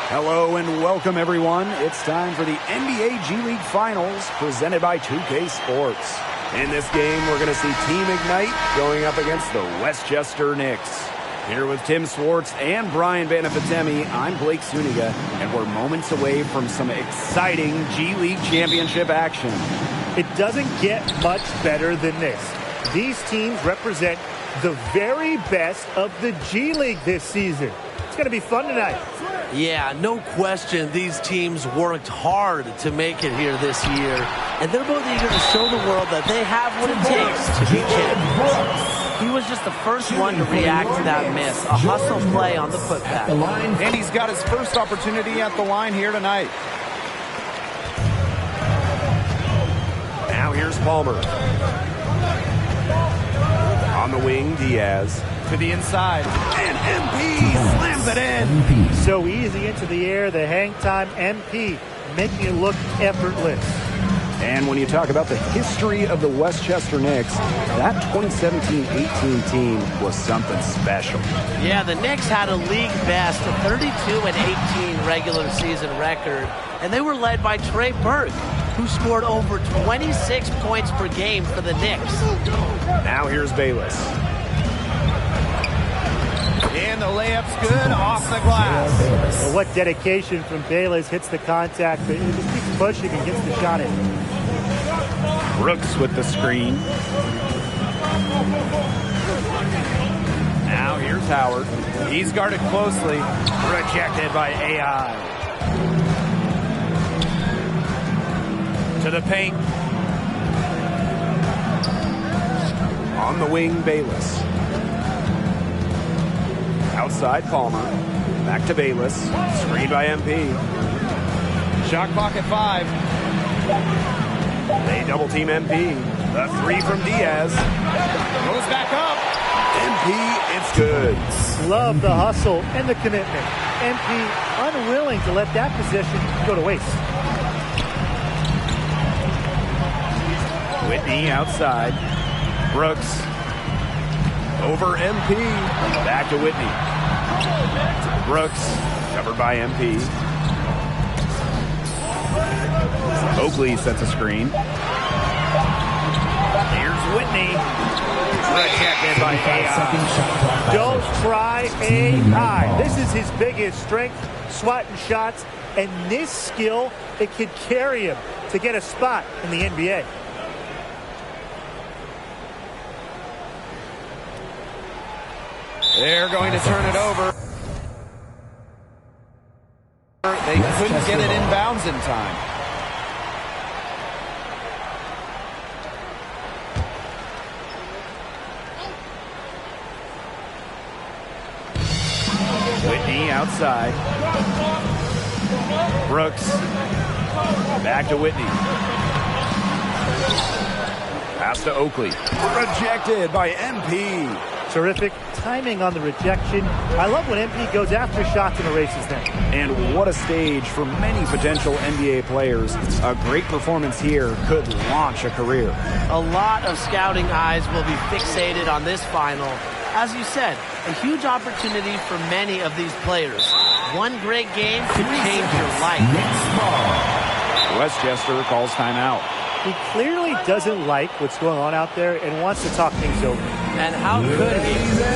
Hello and welcome, everyone. It's time for the NBA G League Finals presented by 2K Sports. In this game, we're going to see Team Ignite going up against the Westchester Knicks. Here with Tim Swartz and Brian Banafitemi, I'm Blake Suniga, and we're moments away from some exciting G League championship action. It doesn't get much better than this. These teams represent the very best of the G League this season. It's going to be fun tonight. Yeah, no question these teams worked hard to make it here this year. And they're both eager to show the world that they have what it takes to be champions. He was just the first one to react to that miss. A hustle play on the putback. And he's got his first opportunity at the line here tonight. Now here's Palmer. On the wing, Diaz. To the inside. And MP slams it in. So easy into the air, the hang time, MP, making it look effortless. And when you talk about the history of the Westchester Knicks, that 2017-18 team was something special. Yeah, the Knicks had a league best 32-18 regular season record, and they were led by Trey Burke, who scored over 26 points per game for the Knicks. Now here's Bayless. And the layup's good off the glass. Well, what dedication from Bayless, hits the contact, but he just keeps pushing and gets the shot in. Brooks with the screen. Now here's Howard. He's guarded closely. Rejected by AI. To the paint. On the wing, Bayless. Outside Palmer. Back to Bayless. Screen by MP. Shot clock at 5. They double team MP. The three from Diaz. Goes back up. MP, it's good. Love the hustle and the commitment. MP unwilling to let that position go to waste. Whitney outside. Brooks. Over MP. Back to Whitney. Brooks. Covered by MP. Oakley sets a screen. Here's Whitney. Rejected by AI. Don't try AI. This is his biggest strength, swatting shots, and this skill, it could carry him to get a spot in the NBA. They're going to turn it over. They couldn't get it inbounds in time. Whitney outside. Brooks. Back to Whitney. Pass to Oakley. Rejected by MP. Terrific timing on the rejection. I love when MP goes after shots and erases them. And what a stage for many potential NBA players. A great performance here could launch a career. A lot of scouting eyes will be fixated on this final. As you said, a huge opportunity for many of these players. One great game could change your life. Westchester calls timeout. He clearly doesn't like what's going on out there and wants to talk things over. And how could he?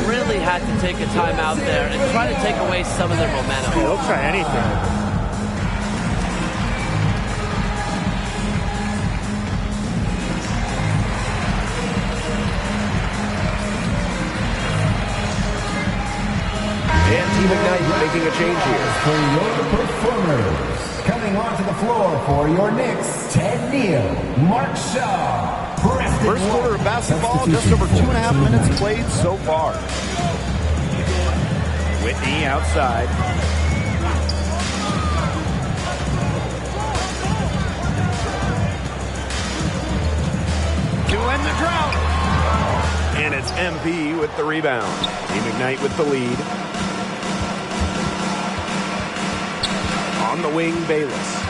Really had to take a timeout there and try to take away some of their momentum. He'll try anything. And Team Ignite making a change here. For your performers, coming onto the floor for your Knicks, Ted Neal, Mark Shaw, Preston First quarter of basketball, just over 2.5 minutes played so far. Whitney outside. To end the drought. And it's MP with the rebound. Team Ignite with the lead. On the wing, Bayless.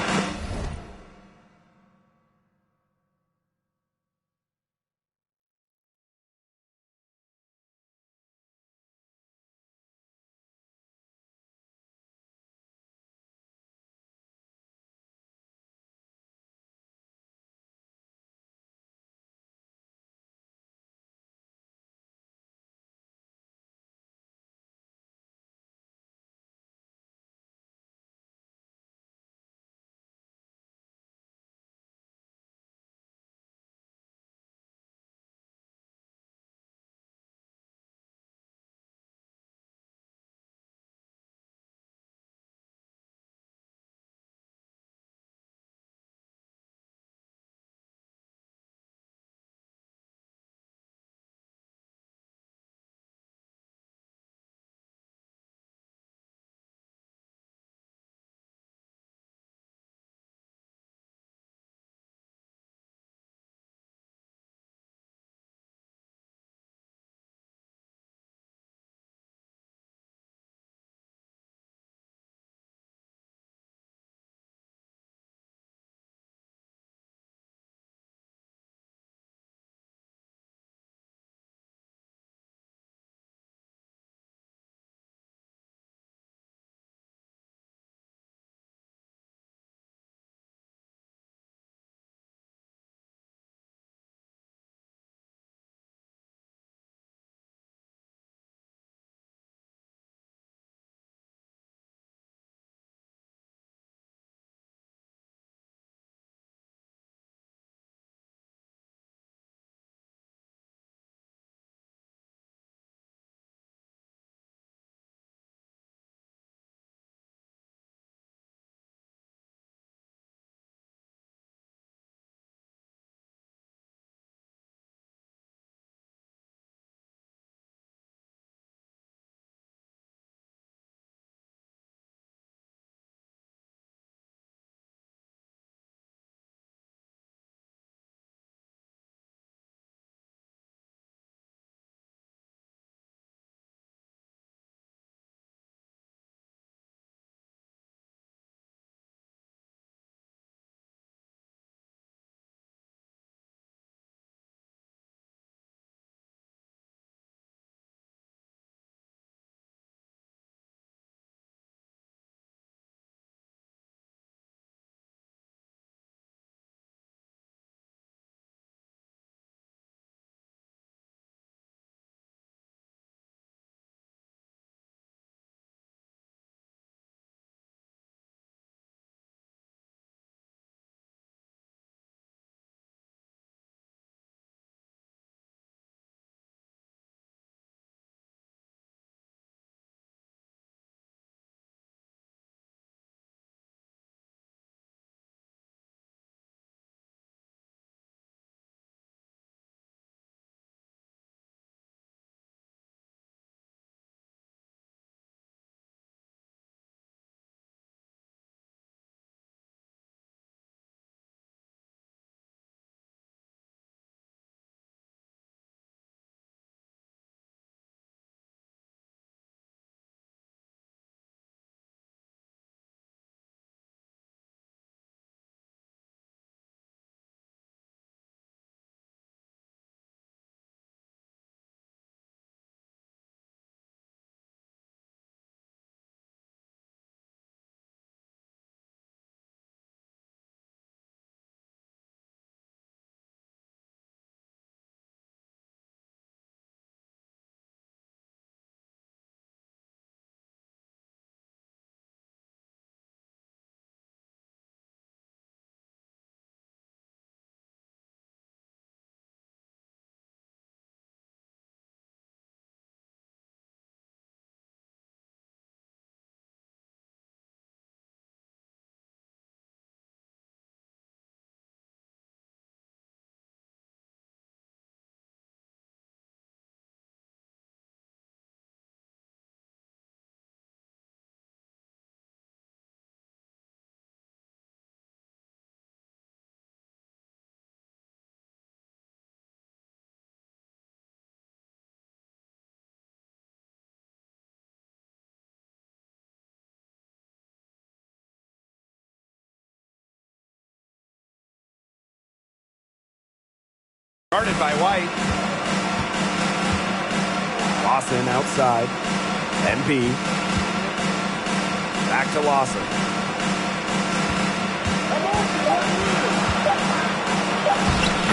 Guarded by White. Lawson outside. MP. Back to Lawson.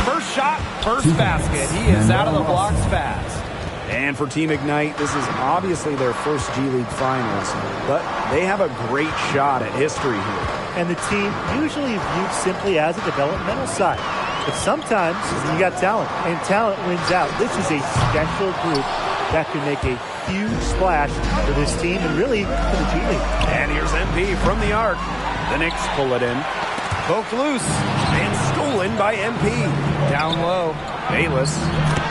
First shot, first basket. He is out of the blocks fast. And for Team Ignite, this is obviously their first G League Finals, but they have a great shot at history here. And the team usually viewed simply as a developmental side. But sometimes you got talent, and talent wins out. This is a special group that can make a huge splash for this team and really for the G League. And here's MP from the arc. The Knicks pull it in. Poked loose and stolen by MP. Down low. Bayless.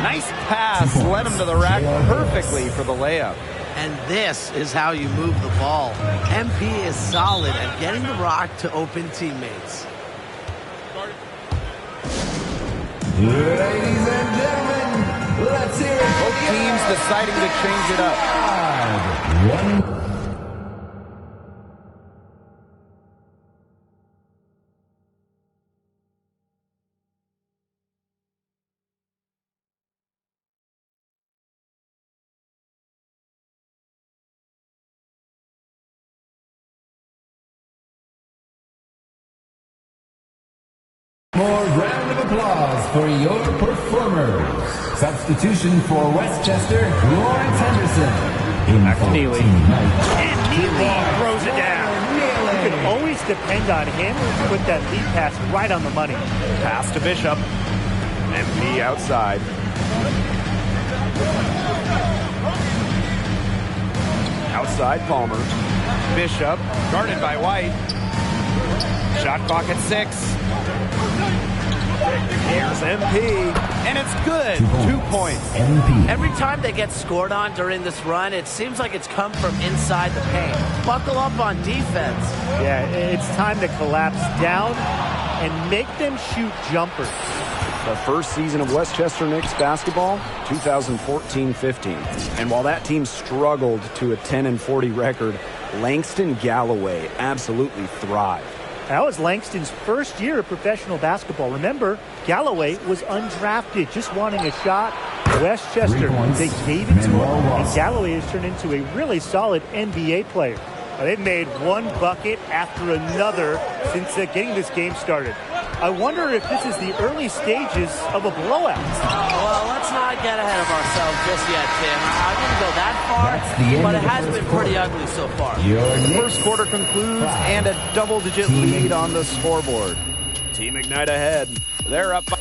Nice pass. Led him to the rack perfectly for the layup. And this is how you move the ball. MP is solid at getting the rock to open teammates. Ladies and gentlemen, let's hear it. Both teams deciding to change it up. 1. More round of applause for your performers. Substitution for Westchester, Lawrence Henderson. Back to Neely. And Neely throws it down. You can always depend on him to put that lead pass right on the money. Pass to Bishop. MP outside. Outside Palmer. Bishop guarded by White. Shot clock at 6. Here's MP, and it's good. 2 points. MP. Every time they get scored on during this run, it seems like it's come from inside the paint. Buckle up on defense. Yeah, it's time to collapse down and make them shoot jumpers. The first season of Westchester Knicks basketball, 2014-15. And while that team struggled to a 10-40 record, Langston Galloway absolutely thrived. That was Langston's first year of professional basketball. Remember, Galloway was undrafted, just wanting a shot. Westchester, they gave it to him, and Galloway has turned into a really solid NBA player. They've made one bucket after another since getting this game started. I wonder if this is the early stages of a blowout. Well, let's not get ahead of ourselves just yet, Tim. I didn't go that far, but it has been pretty ugly so far. The first quarter concludes and a double-digit lead on the scoreboard. Team Ignite ahead. They're up by...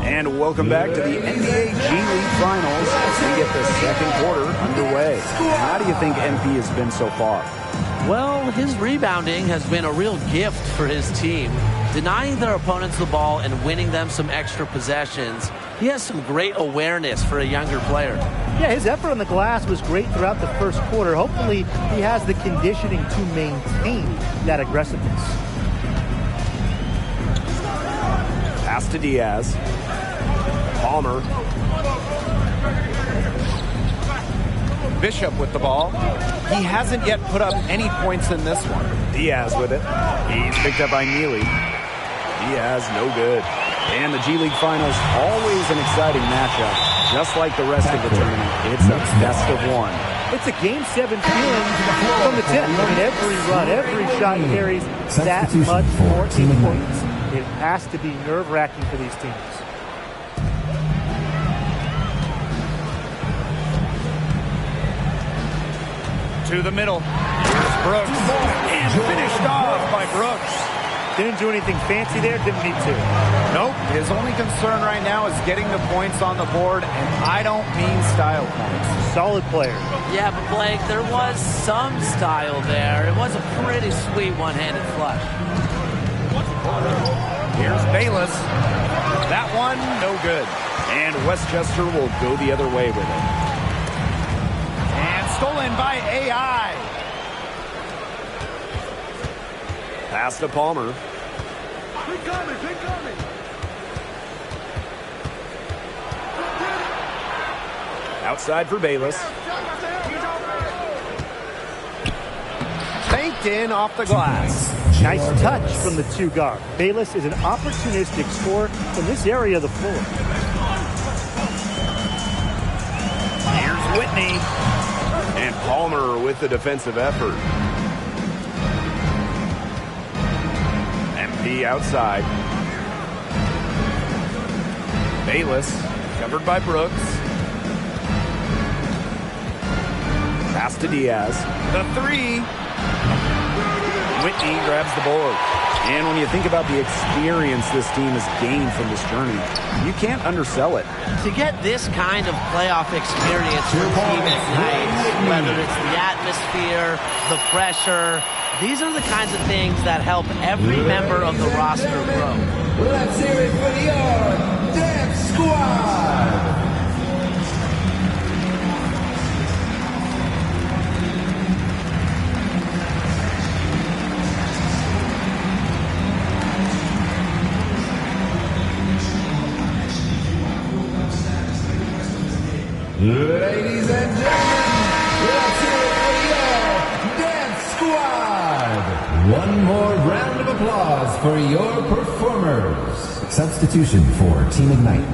And welcome back to the NBA G League Finals as we get the second quarter underway. How do you think MP has been so far? Well, his rebounding has been a real gift for his team. Denying their opponents the ball and winning them some extra possessions. He has some great awareness for a younger player. Yeah, his effort on the glass was great throughout the first quarter. Hopefully, he has the conditioning to maintain that aggressiveness. Pass to Diaz. Palmer. Bishop with the ball. He hasn't yet put up any points in this one. Diaz with it. He's picked up by Neely. Diaz, no good. And the G League Finals, always an exciting matchup. Just like the rest of the tournament, it's a best of one. It's a Game 7 feeling from the tip. I mean, every run, every shot carries that much more importance. It has to be nerve-wracking for these teams. To the middle. Here's Brooks. And finished off by Brooks. Didn't do anything fancy there, didn't need to. Nope. His only concern right now is getting the points on the board, and I don't mean style points. Solid player. Yeah, but Blake, there was some style there. It was a pretty sweet one-handed flush. Here's Bayless. That one, no good. And Westchester will go the other way with it. And stolen by AI. Pass to Palmer. Outside for Bayless. Banked in off the glass. Nice touch from the two guard. Bayless is an opportunistic scorer in this area of the floor. Here's Whitney. And Palmer with the defensive effort. MP outside. Bayless covered by Brooks. Pass to Diaz. The three. Whitney grabs the board. And when you think about the experience this team has gained from this journey, you can't undersell it. To get this kind of playoff experience for Team Ignite, whether it's the atmosphere, the pressure, these are the kinds of things that help every member of the roster grow. Let's hear it for your Dev Squad! Ladies and gentlemen, let's hear it for your Dance Squad! One more round of applause for your performers. Substitution for Team Ignite.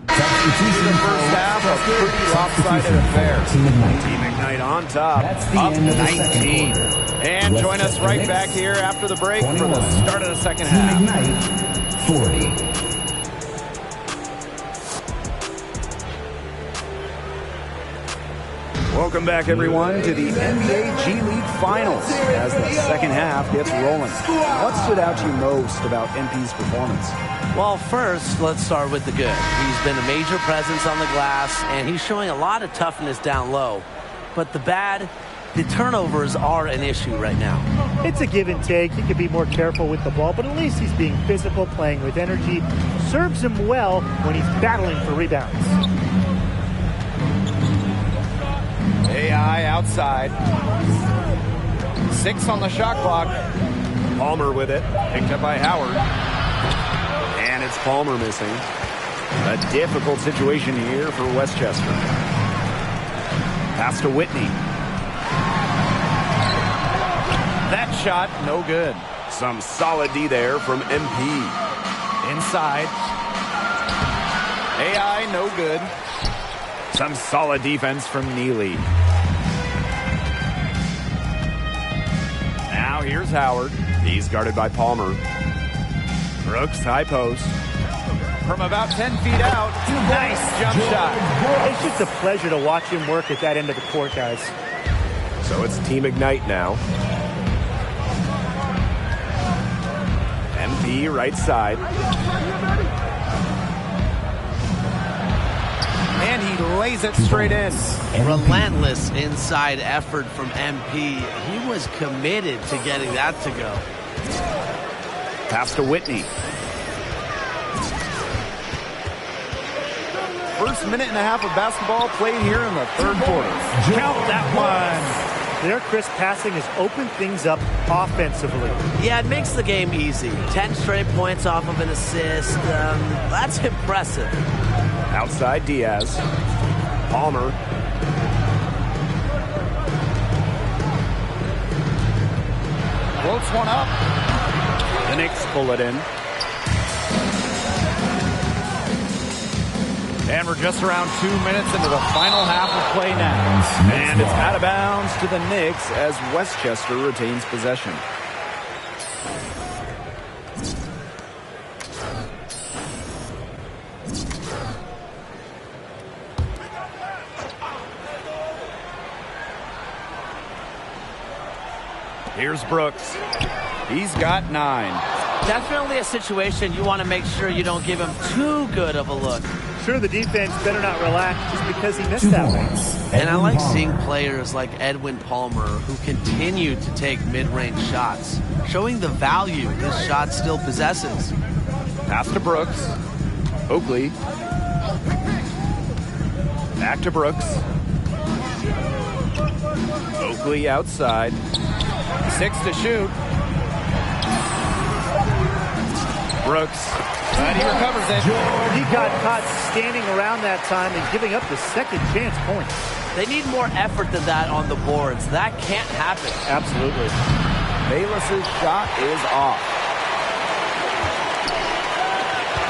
Substitution The first half, a pretty lopsided affair. Team Ignite. Team Ignite on top, That's the up end of the 19. second quarter. And join us Westchester right Knicks, back here after the break for 21. the start of the second Team half. Ignite, 40. Welcome back, everyone, to the NBA G League Finals as the second half gets rolling. What stood out to you most about MP's performance? Well, first, let's start with the good. He's been a major presence on the glass, and he's showing a lot of toughness down low. But the bad, the turnovers are an issue right now. It's a give and take. He could be more careful with the ball, but at least he's being physical, playing with energy. Serves him well when he's battling for rebounds. AI outside. 6 on the shot clock. Palmer with it. Picked up by Howard. And it's Palmer missing. A difficult situation here for Westchester. Pass to Whitney. That shot, no good. Some solid D there from MP. Inside. AI, no good. Some solid defense from Neely. Now here's Howard. He's guarded by Palmer. Brooks, high post. From about 10 feet out, nice jump shot. It's just a pleasure to watch him work at that end of the court, guys. So it's Team Ignite now. MP right side. And he lays it straight in. Relentless inside effort from MP. He was committed to getting that to go. Pass to Whitney. First minute and a half of basketball played here in the third quarter. Count that one. Their crisp passing has opened things up offensively. Yeah, it makes the game easy. 10 straight points off of an assist. That's impressive. Outside Diaz. Palmer. Floats one up. The Knicks pull it in. And we're just around 2 minutes into the final half of play now. And it's out of bounds to the Knicks as Westchester retains possession. Here's Brooks. He's got 9. Definitely a situation you want to make sure you don't give him too good of a look. Sure, the defense better not relax just because he missed that one. And I like seeing players like Edwin Palmer who continue to take mid-range shots, showing the value this shot still possesses. Pass to Brooks. Oakley. Back to Brooks. Oakley outside. 6 to shoot. Brooks. And he recovers it. He got caught standing around that time and giving up the second chance points. They need more effort than that on the boards. That can't happen. Absolutely. Bayless's shot is off.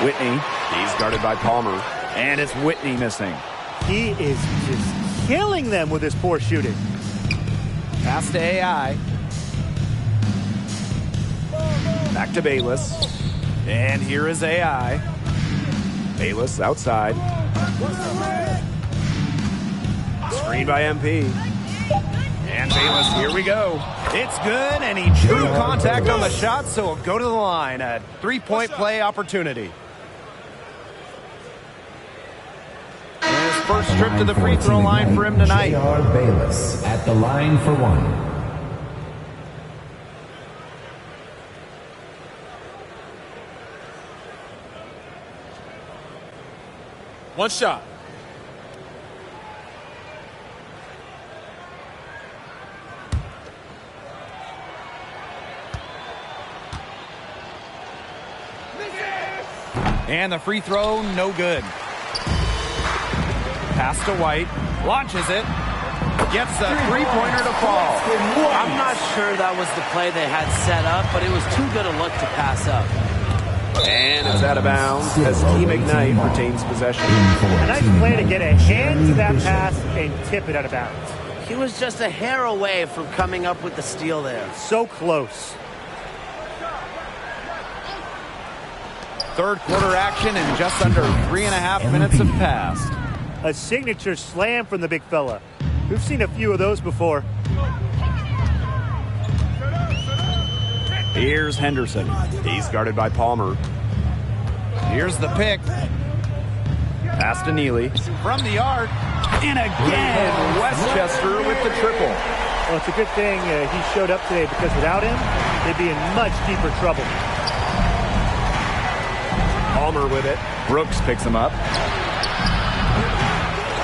Whitney, he's guarded by Palmer. And it's Whitney missing. He is just killing them with his poor shooting. Pass to AI. Back to Bayless. And here is AI. Bayless outside. Screen by MP. And Bayless, here we go. It's good, and he drew contact on the shot, so he'll go to the line. A three-point play opportunity. And his first trip to the free throw line for him tonight. J.R. Bayless at the line for one. One shot. And the free throw, no good. Pass to White. Launches it. Gets the three-pointer to fall. I'm not sure that was the play they had set up, but it was too good a look to pass up. And it's out of bounds as Team Ignite retains possession. A nice play to get a hand to that pass and tip it out of bounds. He was just a hair away from coming up with the steal there. So close. Third quarter action and just under 3.5 minutes have passed. A signature slam from the big fella. We've seen a few of those before. Here's Henderson. He's guarded by Palmer. Here's the pick. Pass to Neely. From the arc. And again, Westchester with the triple. Well, it's a good thing he showed up today, because without him, they'd be in much deeper trouble. Palmer with it. Brooks picks him up.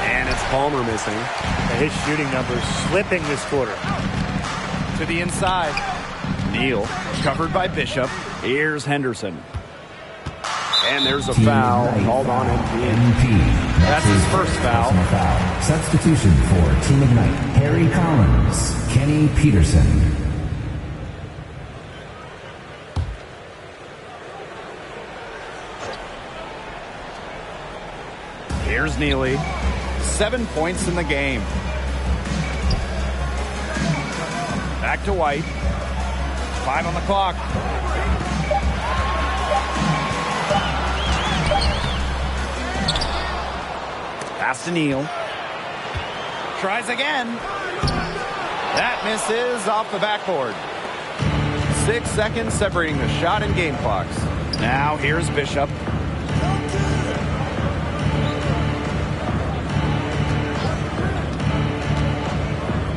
And it's Palmer missing. His shooting numbers slipping this quarter. To the inside. Neal. Covered by Bishop. Here's Henderson. And there's a foul called on MP. That's his first foul. Substitution for Team Ignite. Harry Collins. Kenny Peterson. Here's Neely. 7 points in the game. Back to White. 5 on the clock. Pass to Neal. Tries again. That misses off the backboard. 6 seconds separating the shot and game clocks. Now here's Bishop.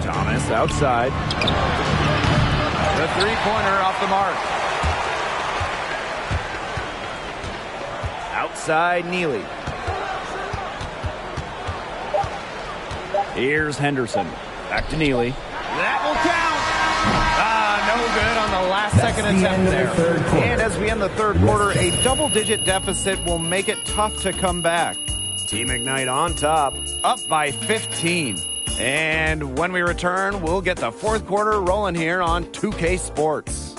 Thomas outside. The three-pointer off the mark. Outside Neely. Here's Henderson. Back to Neely. That will count. No good on the last second attempt there. And as we end the third quarter, a double-digit deficit will make it tough to come back. Team Ignite on top. Up by 15. And when we return, we'll get the fourth quarter rolling here on 2K Sports.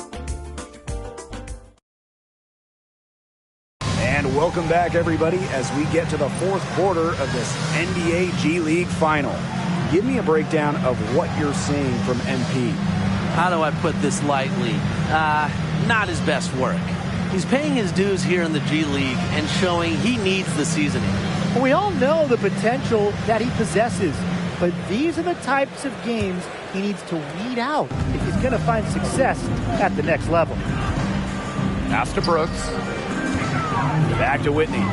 And welcome back, everybody, as we get to the fourth quarter of this NBA G League final. Give me a breakdown of what you're seeing from MP. How do I put this lightly? Not his best work. He's paying his dues here in the G League and showing he needs the seasoning. We all know the potential that he possesses, but these are the types of games he needs to weed out if he's going to find success at the next level. Pass to Brooks. Back to Whitney.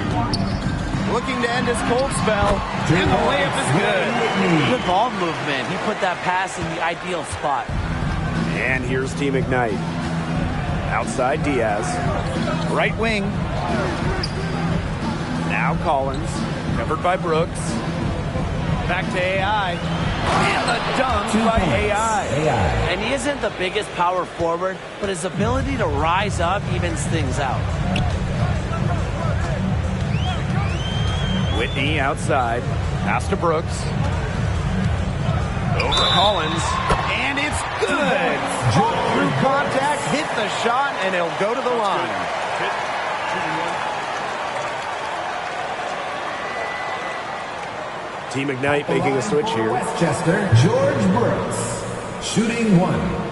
Looking to end his cold spell. And the layup is good. Good ball movement. He put that pass in the ideal spot. And here's Team Ignite. Outside Diaz. Right wing. Now Collins. Covered by Brooks. Back to AI. And the dunk by AI. And he isn't the biggest power forward, but his ability to rise up evens things out. Whitney outside. Pass to Brooks. Over Collins. And it's good. good. Through contact, hit the shot, and he'll go to the line. Team Ignite making a switch here. Westchester, George Brooks, shooting 1.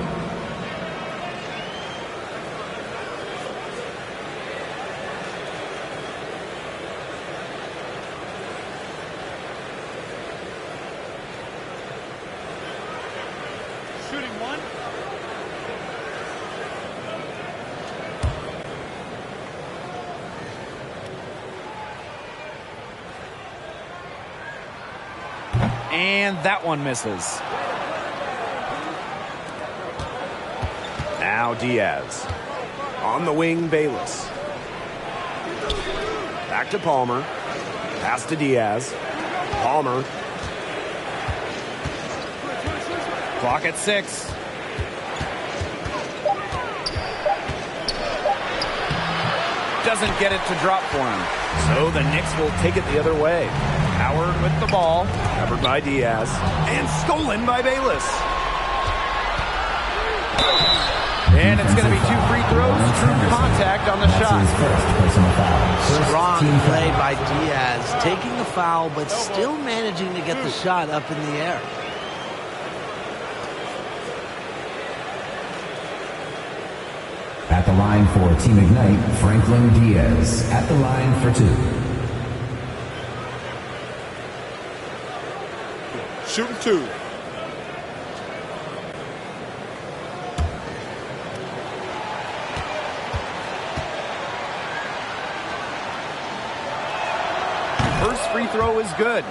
And that one misses. Now Diaz. On the wing, Bayless. Back to Palmer. Pass to Diaz. Palmer. Clock at 6. Doesn't get it to drop for him. So the Knicks will take it the other way. Howard with the ball. Covered by Diaz. And stolen by Bayless. And it's going to be 2 free throws. True contact on the shot. Strong play by Diaz. Taking the foul, but still managing to get the shot up in the air. At the line for Team Ignite, Franklin Diaz. At the line for 2. Shooting 2. First free throw is good.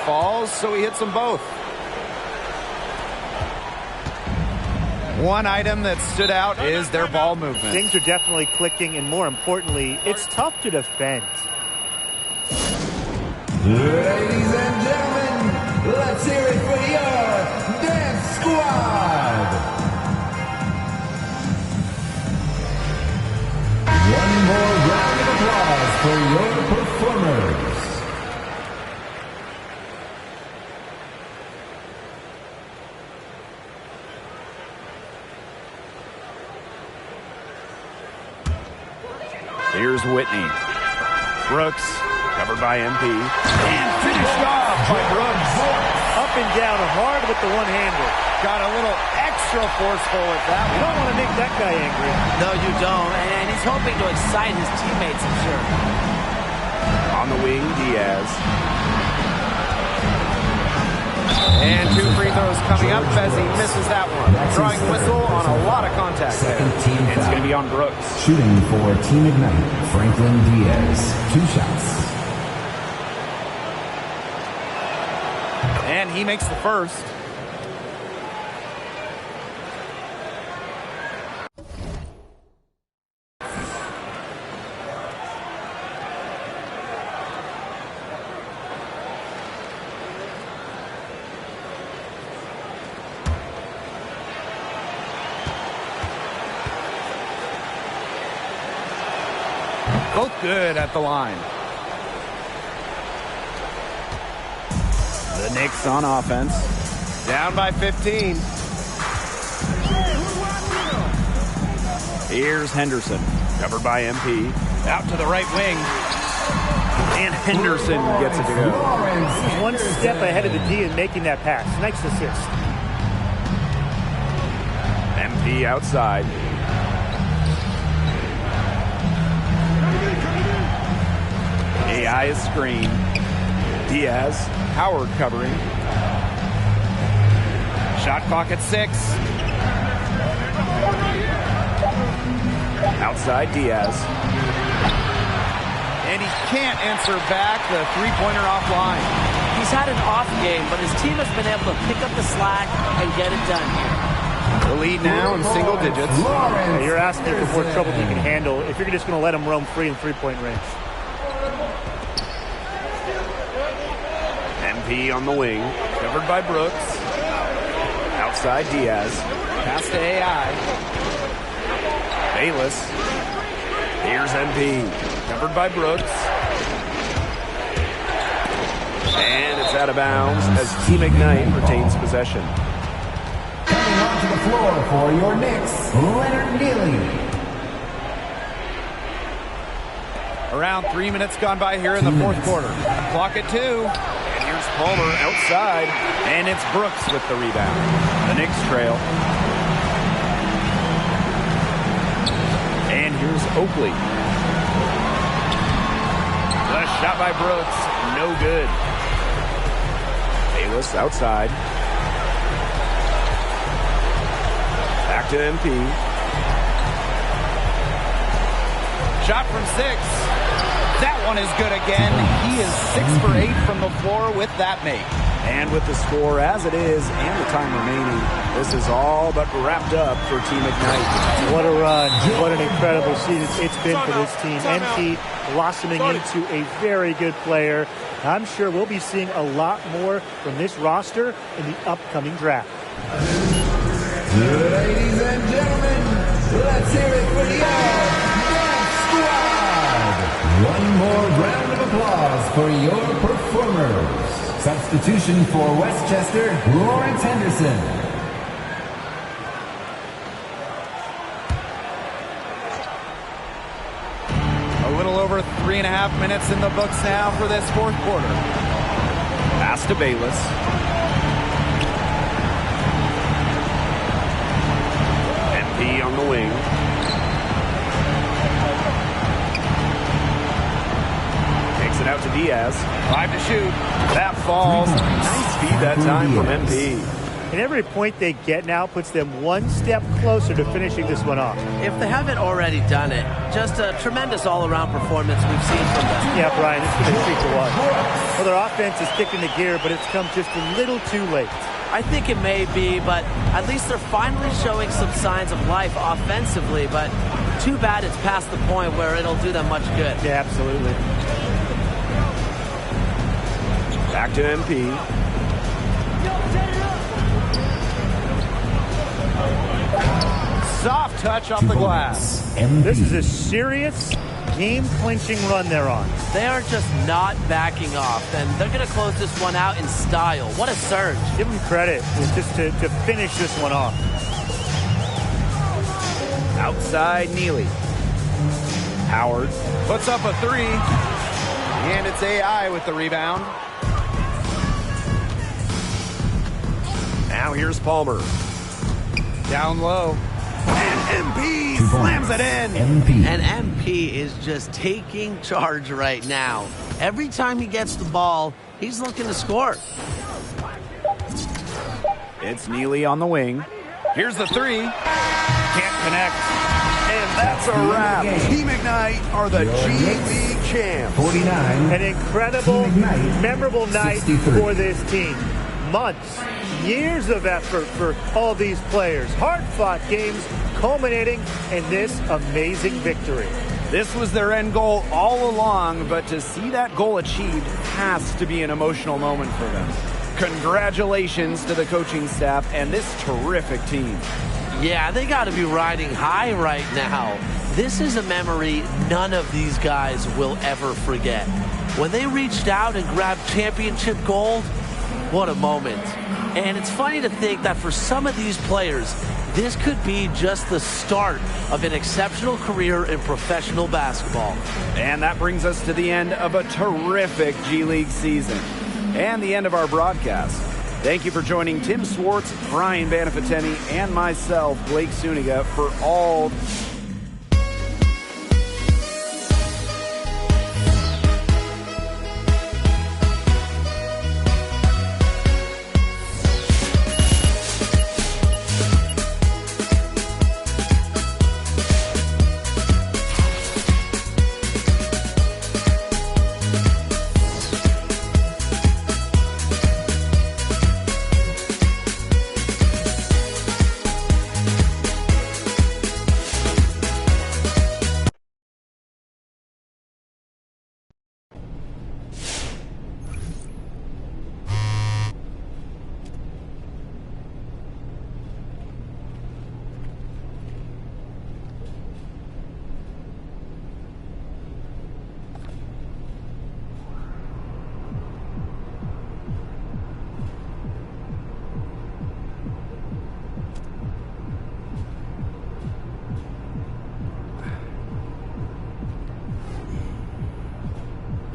Falls, so he hits them both. One item that stood out is their ball movement. Things are definitely clicking, and more importantly, it's tough to defend. Ladies and gentlemen, let's hear it for your Dance Squad. One more round of applause for your performers. Here's Whitney. Brooks, covered by MP. And finished off by Brooks. Up and down hard with the one-hander. Got a little extra forceful with that You one. don't want to make that guy angry. No, you don't. And he's hoping to excite his teammates, I'm sure. On the wing, Diaz. And 2 free throws coming up as he misses that one. Drawing whistle on a lot of contact there. Second team And it's foul. going to be on Brooks. Shooting for Team Ignite, Franklin Diaz. 2 shots. And he makes the first. Both good at the line. The Knicks on offense. Down by 15. Here's Henderson, covered by MP. Out to the right wing. And Henderson gets it to go. He's one step ahead of the D in making that pass. Nice assist. MP outside. AI is screen. Diaz, Howard covering. Shot clock at 6. Outside Diaz. And he can't answer back the three-pointer offline. He's had an off game, but his team has been able to pick up the slack and get it done here. The lead now in single digits. You're asking for more trouble than you can handle if you're just going to let him roam free in three-point range. MP on the wing. Covered by Brooks. Outside Diaz. Pass to AI. Bayless. Here's MP. Covered by Brooks. And it's out of bounds as Team Ignite retains possession. Coming onto the floor for your Knicks, Leonard Neely. Around 3 minutes gone by here in the fourth quarter. Clock at 2. And here's Palmer outside. And it's Brooks with the rebound. The Knicks trail. And here's Oakley. The shot by Brooks, no good. Bayless outside. Back to MP. Shot from 6. That one is good again. He is 6 for 8 from the floor with that make. And with the score as it is and the time remaining, this is all but wrapped up for Team Ignite. What a run. What an incredible season it's been for this team. MP blossoming into a very good player. I'm sure we'll be seeing a lot more from this roster in the upcoming draft. Ladies and gentlemen, let's hear it for the Dance Squad. One more round of applause for your performers. Substitution for Westchester, Lawrence Henderson. A little over 3.5 minutes in the books now for this fourth quarter. Pass to Bayless. MP on the wing. Takes it out to Diaz. 5 to shoot. That falls. Nice feed that time from MP. And every point they get now puts them one step closer to finishing this one off. If they haven't already done it, just a tremendous all-around performance we've seen from them. Yeah, Brian, it's been a treat to watch. Well, their offense is kicking the gear, but it's come just a little too late. I think it may be, but at least they're finally showing some signs of life offensively, but too bad it's past the point where it'll do them much good. Yeah, absolutely. Back to MP. Soft touch off the glass. This is a serious game-clinching run they're on. They are just not backing off, and they're going to close this one out in style. What a surge. Give them credit just to finish this one off. Outside Neely. Howard. Puts up a 3. And it's AI with the rebound. Now here's Palmer. Down low. And MP slams it in. MP. And MP is just taking charge right now. Every time he gets the ball, he's looking to score. It's Neely on the wing. Here's the 3. Can't connect. And that's a wrap. Team Ignite are the G League champs. 49. An incredible, Team Ignite, memorable night 63. for this team. Months, years of effort for all these players. Hard-fought games culminating in this amazing victory. This was their end goal all along, but to see that goal achieved has to be an emotional moment for them. Congratulations to the coaching staff and this terrific team. Yeah, they got to be riding high right now. This is a memory none of these guys will ever forget. When they reached out and grabbed championship gold, what a moment. And it's funny to think that for some of these players, this could be just the start of an exceptional career in professional basketball. And that brings us to the end of a terrific G League season and the end of our broadcast. Thank you for joining Tim Swartz, Brian Banafiteni, and myself, Blake Suniga, for all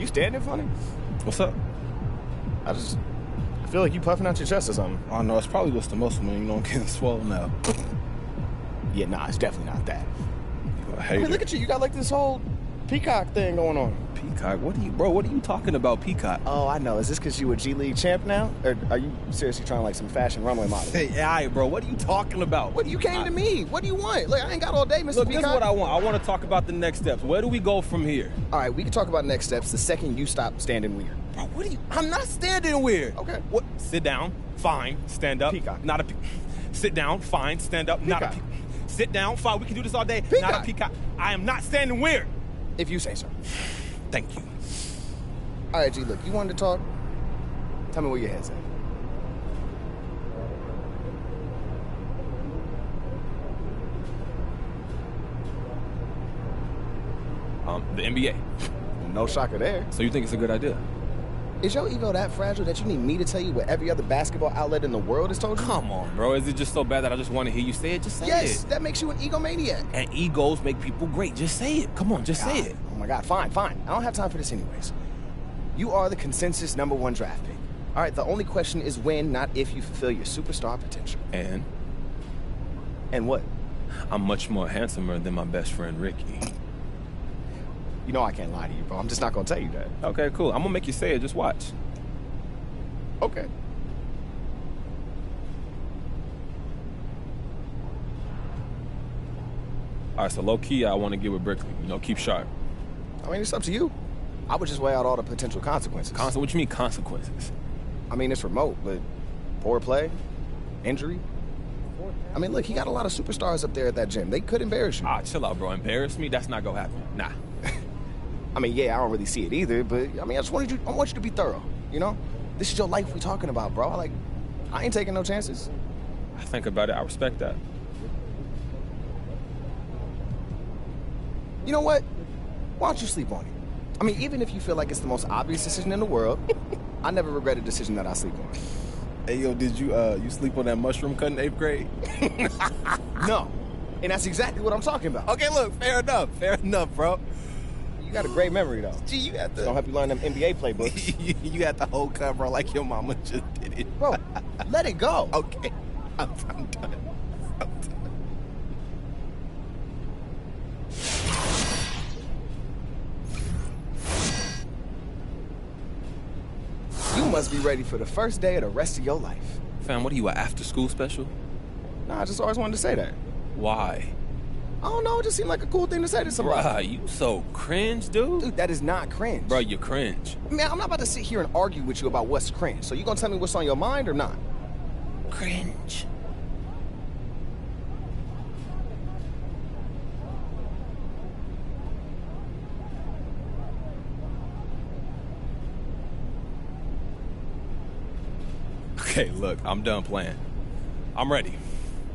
standing funny? What's up? I feel like you puffing out your chest or something. Oh, no, it's probably just the muscle, man. You know, I'm getting swollen now. Yeah, nah, it's definitely not that. I I hate mean, it. look at you. You got like this whole peacock thing going on. Peacock? What are you talking about, Peacock? Oh, I know. Is this because you a G League champ now? Or are you seriously trying like some fashion runway model? Hey, all right, bro, what are you talking about? What, you came to me. What do you want? Look, I ain't got all day, Mr. Look, Peacock. this is what I want. I want to talk about the next steps. Where do we go from here? All right, we can talk about next steps the second you stop standing weird. Bro, what are you? I'm not standing weird. Okay. What? Sit down. Fine. Stand up. Peacock. Not a. Sit down. Fine. Stand up. Not a. Peacock. Sit down. Fine. We can do this all day. Peacock. Not a peacock. I am not standing weird. If you say so. Thank you. All right, G, look, you wanted to talk? Tell me where your head's at. The NBA. No shocker there. So you think it's a good idea? Is your ego that fragile that you need me to tell you what every other basketball outlet in the world has told you? Come on, bro. Is it just so bad that I just want to hear you say it? Just say Yes, it. that makes you an egomaniac. And egos make people great. Just say it. Come on, just say God. it. Oh my God, fine. I don't have time for this anyways. You are the consensus #1 draft pick. All right, the only question is when, not if you fulfill your superstar potential. And And what? I'm much more handsomer than my best friend Ricky. You know I can't lie to you, bro. I'm just not gonna tell you that. Okay, cool. I'm gonna make you say it. Just watch. Okay. All right, so low key, I want to get with Brickley. You know, keep sharp. I mean, it's up to you. I would just weigh out all the potential consequences. What you mean consequences? I mean, it's remote, but poor play, injury. I mean, look, he got a lot of superstars up there at that gym. They could embarrass you. Ah, chill out, bro. Embarrass me? That's not gonna happen. Nah. I mean, yeah, I don't really see it either, but I mean, I want you to be thorough. You know, this is your life we talking about, bro. I ain't taking no chances. I think about it. I respect that. You know what? Why don't you sleep on it? I mean, even if you feel like it's the most obvious decision in the world, I never regret a decision that I sleep on. Hey, yo, did you sleep on that mushroom cut in 8th grade? No, and that's exactly what I'm talking about. Okay, look, fair enough, bro. You got a great memory though. Gee, you got Don't help you learn them NBA playbooks. you got the whole cover like your mama just did it. Bro, let it go. Okay, I'm done. You must be ready for the first day of the rest of your life. Fam, what are you, an after-school special? Nah, I just always wanted to say that. Why? I don't know, it just seemed like a cool thing to say to somebody. Bruh, you so cringe, dude. Dude, that is not cringe. Bro, you cringe. Man, I'm not about to sit here and argue with you about what's cringe. So you gonna tell me what's on your mind or not? Cringe. Okay, look, I'm done playing. I'm ready.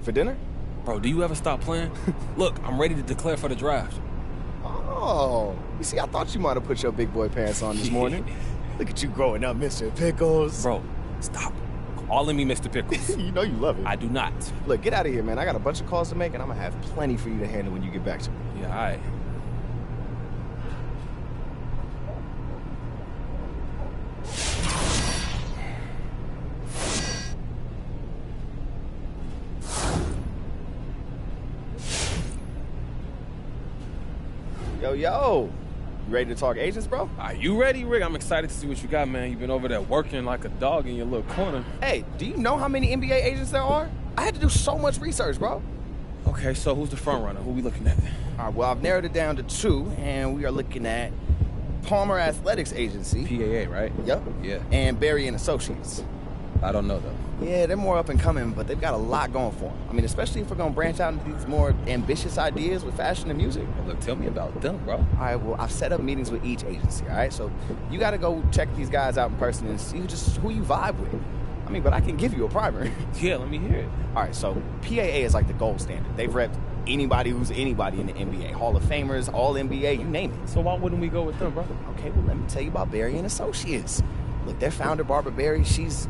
For dinner? Bro, do you ever stop playing? Look, I'm ready to declare for the draft. Oh, you see, I thought you might have put your big boy pants on this morning. Look at you growing up, Mr. Pickles. Bro, stop calling me Mr. Pickles. You know you love it. I do not. Look, get out of here, man. I got a bunch of calls to make, and I'm gonna have plenty for you to handle when you get back to me. Yeah, all right. Yo. You ready to talk agents, bro? Are you ready, Rick? I'm excited to see what you got, man. You've been over there working like a dog in your little corner. Hey, do you know how many NBA agents there are? I had to do so much research, bro. Okay, so who's the front runner? Who we looking at? All right, well, I've narrowed it down to 2, and we are looking at Palmer Athletics Agency. PAA, right? Yep. Yeah. And Barry and Associates. I don't know, though. Yeah, they're more up and coming, but they've got a lot going for them. I mean, especially if we're going to branch out into these more ambitious ideas with fashion and music. Look, tell me about them, bro. All right, well, I've set up meetings with each agency, all right? So you got to go check these guys out in person and see who you vibe with. I mean, but I can give you a primer. Yeah, let me hear it. All right, so PAA is like the gold standard. They've repped anybody who's anybody in the NBA. Hall of Famers, All-NBA, you name it. So why wouldn't we go with them, bro? Okay, well, let me tell you about Barry and Associates. Look, their founder, Barbara Barry, she's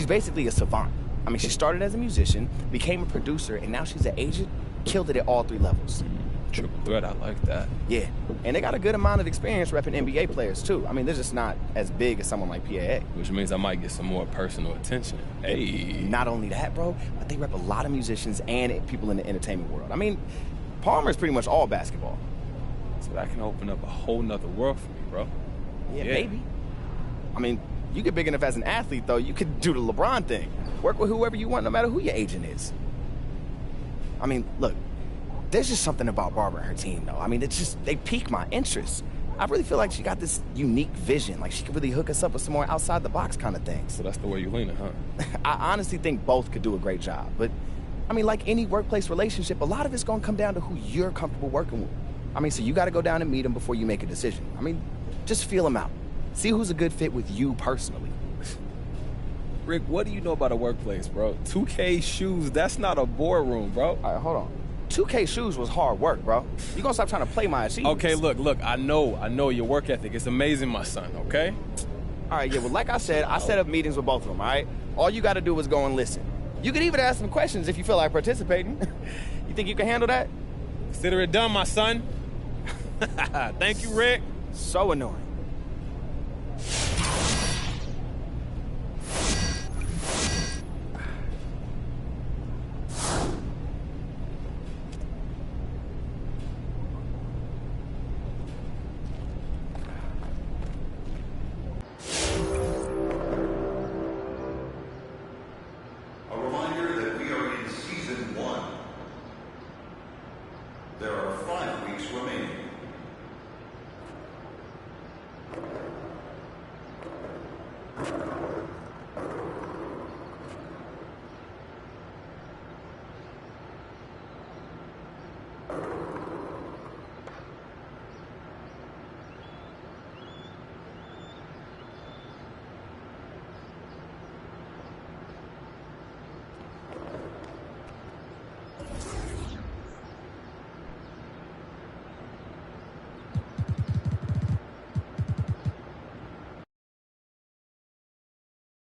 basically a savant. I mean, she started as a musician, became a producer, and now she's an agent, killed it at all 3 levels. Triple threat, I like that. Yeah, and they got a good amount of experience repping NBA players, too. I mean, they're just not as big as someone like PAA. Which means I might get some more personal attention. Hey. Not only that, bro, but they rep a lot of musicians and people in the entertainment world. I mean, Palmer is pretty much all basketball. So that can open up a whole nother world for me, bro. Yeah, maybe. I mean, you get big enough as an athlete, though, you could do the LeBron thing. Work with whoever you want, no matter who your agent is. I mean, look, there's just something about Barbara and her team, though. I mean, they pique my interest. I really feel like she got this unique vision. Like, she could really hook us up with some more outside-the-box kind of things. So that's the way you lean it, huh? I honestly think both could do a great job. But, I mean, like any workplace relationship, a lot of it's going to come down to who you're comfortable working with. I mean, so you got to go down and meet them before you make a decision. I mean, just feel them out. See who's a good fit with you personally. Rick, what do you know about a workplace, bro? 2K shoes, that's not a boardroom, bro. All right, hold on. 2K shoes was hard work, bro. You gonna stop trying to play my achievements? Okay, look, I know your work ethic. It's amazing, my son, okay? All right, yeah, well, like I said, I set up meetings with both of them, all right? All you gotta do is go and listen. You can even ask them questions if you feel like participating. You think you can handle that? Consider it done, my son. Thank you, Rick. So annoying. A reminder that we are in Season 1. There are 5 weeks remaining.